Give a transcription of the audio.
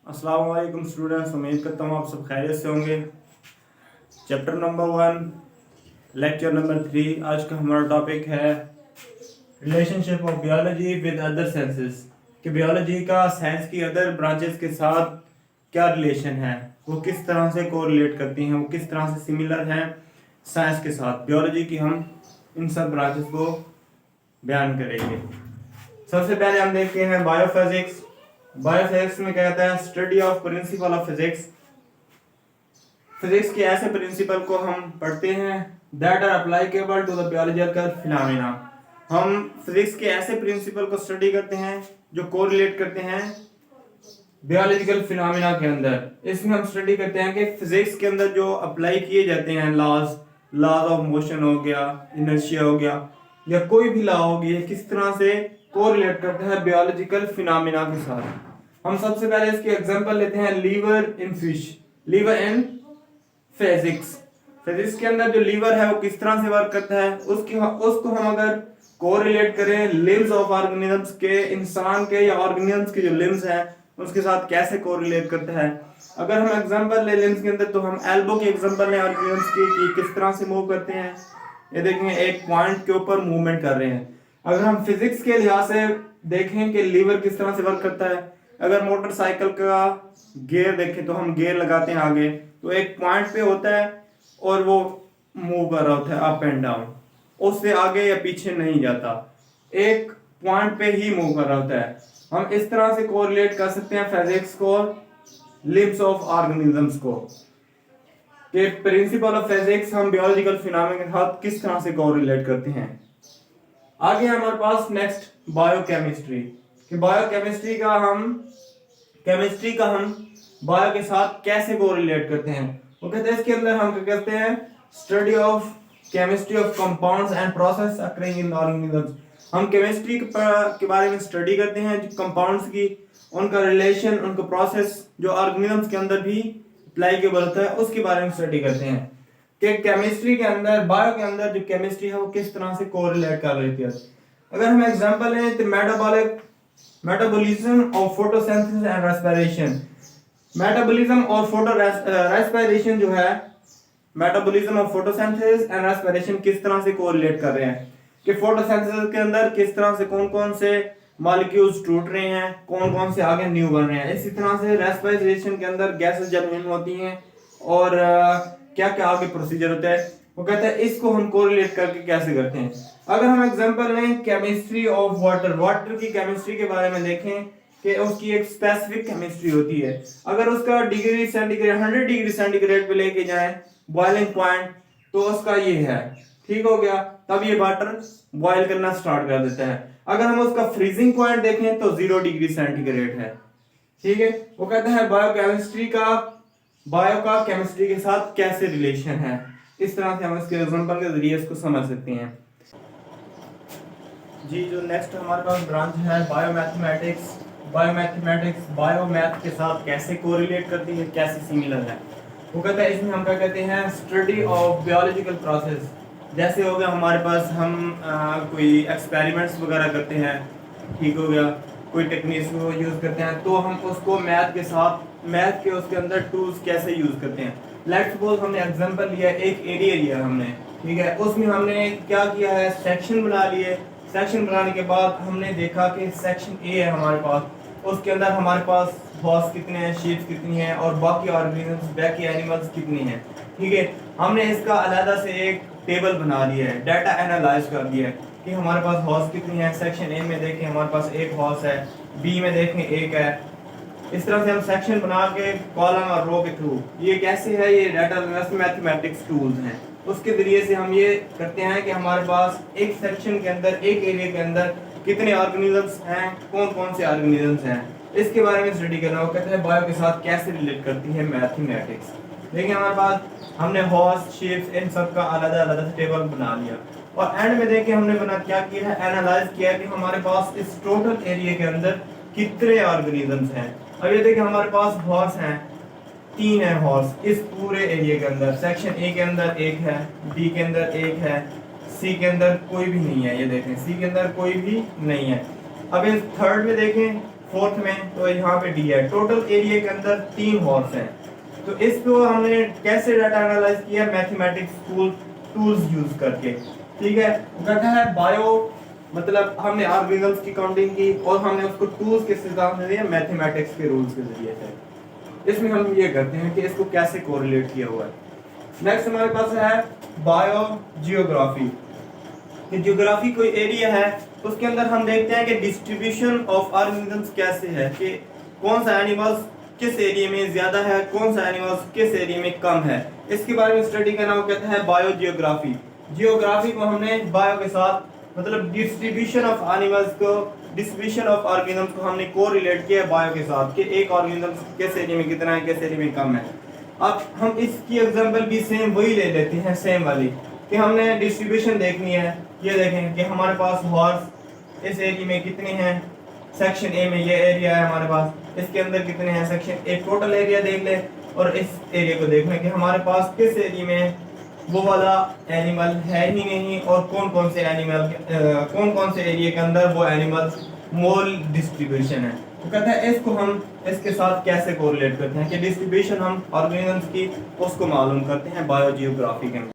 अस्सलाम वालेकुम स्टूडेंट्स, उम्मीद करता हूँ आप सब खैरियत से होंगे। Chapter number 1, lecture number 3। आज का हमारा टॉपिक है relationship of biology with other sciences, कि बायोलॉजी का साइंस की अदर ब्रांचेस के साथ क्या रिलेशन है, वो किस तरह से कोरिलेट करती हैं, वो किस तरह से सिमिलर हैं साइंस के साथ। बायोलॉजी की हम इन सब ब्रांचेस को बयान करेंगे। सबसे पहले हम देखते हैं बायोफिजिक्स। बायोफिजिक्स में क्या कहता है? Study of principle of physics. Physics के ऐसे प्रिंसिपल को हम पढ़ते हैं that are applicable to the biological phenomena. हम फिजिक्स के ऐसे प्रिंसिपल को स्टडी करते हैं जो कोरिलेट करते हैं बायोलॉजिकल फिनोमेना के अंदर। इसमें हम स्टडी करते हैं कि फिजिक्स के अंदर जो अप्लाई किए जाते हैं लॉज ऑफ मोशन हो गया, इनर्शिया हो गया, या कोई भी लॉ हो गया, किस तरह से कोरिलेट करते हैं बायोलॉजिकल फिनोमेना के साथ। हम सबसे पहले इसके एग्जांपल लेते हैं liver in fish. Liver in physics, physics के अंदर जो लीवर है वो किस तरह से वर्क करता है, उसको हम अगर कोरिलेट करें लिम्स ऑफ ऑर्गेनिजम्स के, इंसान के या ऑर्गेनिजम्स के जो लिम्स हैं उसके साथ कैसे कोरिलेट करता है। अगर हम एग्जांपल ले लिम्स के अंदर, तो हम एल्बो की एग्जांपल लें ऑर्गेनिजम्स की कि किस तरह से मूव करते हैं। ये देखें, एक पॉइंट के ऊपर मूवमेंट कर रहे हैं। अगर हम फिजिक्स के लिहाज से देखें कि लीवर किस तरह से वर्क करता है, अगर मोटरसाइकिल का गियर देखें तो हम गियर लगाते हैं आगे, तो एक पॉइंट पे होता है और वो मूव कर रहा होता है अप एंड डाउन, उससे आगे या पीछे नहीं जाता, एक पॉइंट पे ही मूव कर रहा होता है। हम इस तरह से कोरिलेट कर सकते हैं फिजिक्स को लिम्स ऑफ ऑर्गेनिजम्स को, कि प्रिंसिपल ऑफ फिजिक्स हम बायोलॉजिकल फिनोमेना के साथ किस तरह से कोरिलेट करते हैं। आगे हमारे पास नेक्स्ट बायोकेमिस्ट्री, कि बायोकेमिस्ट्री का हम बायो के साथ कैसे कोरिलेट करते हैं। वो कहते हैं इसके अंदर हम क्या कहते हैं, study of chemistry of compounds and process occurring in organisms. हम केमिस्ट्री के बारे में स्टडी करते हैं कंपाउंड्स की, उनका रिलेशन, उनका प्रोसेस जो ऑर्गेनिजम्स के अंदर भी अप्लाइकेबल होता है उसके बारे में स्टडी करते हैं कि केमिस्ट्री के अंदर, बायो के अंदर जो केमिस्ट्री है वो किस तरह से कोरिलेट कर रही थी। अगर हम एग्जांपल लें तो metabolism of photosynthesis and respiration. Metabolism और फोटो रेस्पिरेशन जो है, metabolism of photosynthesis and respiration किस तरह से कोरिलेट कर रहे हैं, कि फोटोसिंथेसिस के अंदर किस तरह से कौन कौन से मॉलिक्यूल्स टूट रहे हैं, कौन कौन से आगे न्यू बन रहे हैं। इसी तरह से रेस्पिरेशन के अंदर गैसेस जब इन होती हैं और क्या क्या आगे प्रोसीजर होता है। वो कहता है इसको हम कोरिलेट करके कैसे करते हैं। अगर हम एग्जांपल लें केमिस्ट्री ऑफ वाटर की केमिस्ट्री के बारे में देखें कि उसकी एक स्पेसिफिक केमिस्ट्री होती है। अगर उसका डिग्री सेंटीग्रेड 100 डिग्री सेंटीग्रेड पे लेके जाएं बॉइलिंग पॉइंट, तो उसका ये है, ठीक हो गया, तब ये वाटर बॉयल करना स्टार्ट कर देता है। अगर हम उसका फ्रीजिंग पॉइंट देखें तो 0 डिग्री सेंटीग्रेड है, ठीक है। वो कहता है बायो का केमिस्ट्री के साथ कैसे रिलेशन है। इस तरह से हम इसके एग्जांपल के जरिए इसको समझ सकते हैं। जी, जो नेक्स्ट हमारे पास ब्रांच है बायोमैथमेटिक्स। बायोमैथ के साथ कैसे कोरिलेट करती है, कैसे सिमिलर है। वो कहता है इसमें हम क्या कहते हैं, स्टडी ऑफ बायोलॉजिकल प्रोसेस। जैसे हो गया हमारे पास हम कोई एक्सपेरिमेंट्स वगैरह करते हैं, ठीक हो गया, कोई टेक्निक्स को यूज़ करते हैं, तो हम उसको मैथ के साथ, मैथ के उसके अंदर टूल्स कैसे यूज़ करते हैं। लेट्स सपोज हमने एग्जांपल लिया, एक एरिया लिया हमने, ठीक है, उसमें हमने क्या किया है, सेक्शन बना लिए। सेक्शन बनाने के बाद हमने देखा कि सेक्शन ए है हमारे पास, उसके अंदर हमारे पास हॉर्स कितने हैं, शीप्स कितनी हैं, और बाकी ऑर्गेनिजम्स, बाकी एनिमल्स कितनी हैं, ठीक है। हमने इसका अलग से एक टेबल बना लिया है, डाटा एनालाइज कर दिया है कि हमारे पास हॉर्स कितनी है। सेक्शन ए में देखें हमारे पास एक हॉर्स है, बी में देखें एक है। इस तरह से हम सेक्शन बना के कॉलम और रो के थ्रू, ये कैसे है, ये डाटा एनालिसिस मैथमेटिक्स टूल्स हैं, उसके जरिए से हम ये करते हैं कि हमारे पास एक सेक्शन के अंदर, एक एरिया के अंदर कितने ऑर्गेनिजम्स हैं, कौन कौन से ऑर्गेनिजम्स हैं, इसके बारे में स्टडी करना। वो कहते हैं बायो के साथ कैसे रिलेट करती है मैथमेटिक्स। देखिए हमारे पास हमने हॉर्स, शीप्स, इन सब का अलग अलग टेबल बना लिया, और एंड में देखिए हमने क्या किया है, एनालाइज किया कि हमारे पास इस टोटल एरिया के अंदर कितने ऑर्गेनिजम्स हैं। अब ये देखिए हमारे पास हॉर्स हैं, 3 है हॉर्स इस पूरे एरिया के अंदर। सेक्शन ए के अंदर एक है, बी के अंदर एक है, सी के अंदर कोई भी नहीं है, ये देखें सी के अंदर कोई भी नहीं है। अब इस थर्ड में देखें फोर्थ में, तो यहाँ पे डी है। टोटल एरिया के अंदर 3 हॉर्स हैं। तो इसको हमने कैसे डाटा एनालाइज किया, मैथमेटिक्स टूल्स यूज करके। ठीक है, वो कहता है बायो मतलब हमने ऑर्गेनिजम्स की काउंटिंग की और हमने उसको टूल्स के हिसाब से दिया, मैथमेटिक्स के रूल्स के जरिए से। इसमें हम ये करते हैं कि इसको कैसे कोरिलेट किया हुआ है। नेक्स्ट हमारे पास है बायो जियोग्राफी। कि जियोग्राफी कोई एरिया है, उसके अंदर हम देखते हैं कि डिस्ट्रीब्यूशन ऑफ ऑर्गेनिजम्स कैसे है, कि कौन सा एनिमल्स किस एरिया में ज्यादा है, कौन सा एनिमल्स किस एरिया में कम है। इसके बारे में स्टडी करना वो कहता है बायो जियोग्राफी। जियोग्राफी को हमने बायो के साथ मतलब डिस्ट्रीब्यूशन ऑफ एनिमल्स को, डिस्ट्रीब्यूशन ऑफ ऑर्गेनिजम्स को हमने कोरिलेट किया बायो के साथ कि एक ऑर्गेनिज्म किस एरिया में कितना है, किस एरिया में कम है। अब हम इसकी एग्जांपल भी सेम वही ले लेते हैं, सेम वाली, कि हमने डिस्ट्रीब्यूशन देखनी है। ये देखें कि हमारे पास हॉर्स इस एरिया में कितने हैं, सेक्शन ए में ये एरिया है हमारे पास, इसके अंदर कितने हैं, सेक्शन ए टोटल एरिया देख ले और इस एरिया को देख लें कि हमारे पास किस एरिया में वो वाला एनिमल है ही नहीं और कौन कौन से एनिमल कौन कौन से एरिया के अंदर वो एनिमल्स मोल डिस्ट्रीब्यूशन है। तो कहता है इसको हम इसके साथ कैसे कोरिलेट करते हैं कि डिस्ट्रीब्यूशन हम ऑर्गेनिजम्स की उसको मालूम करते हैं बायोजियोग्राफी के अंदर।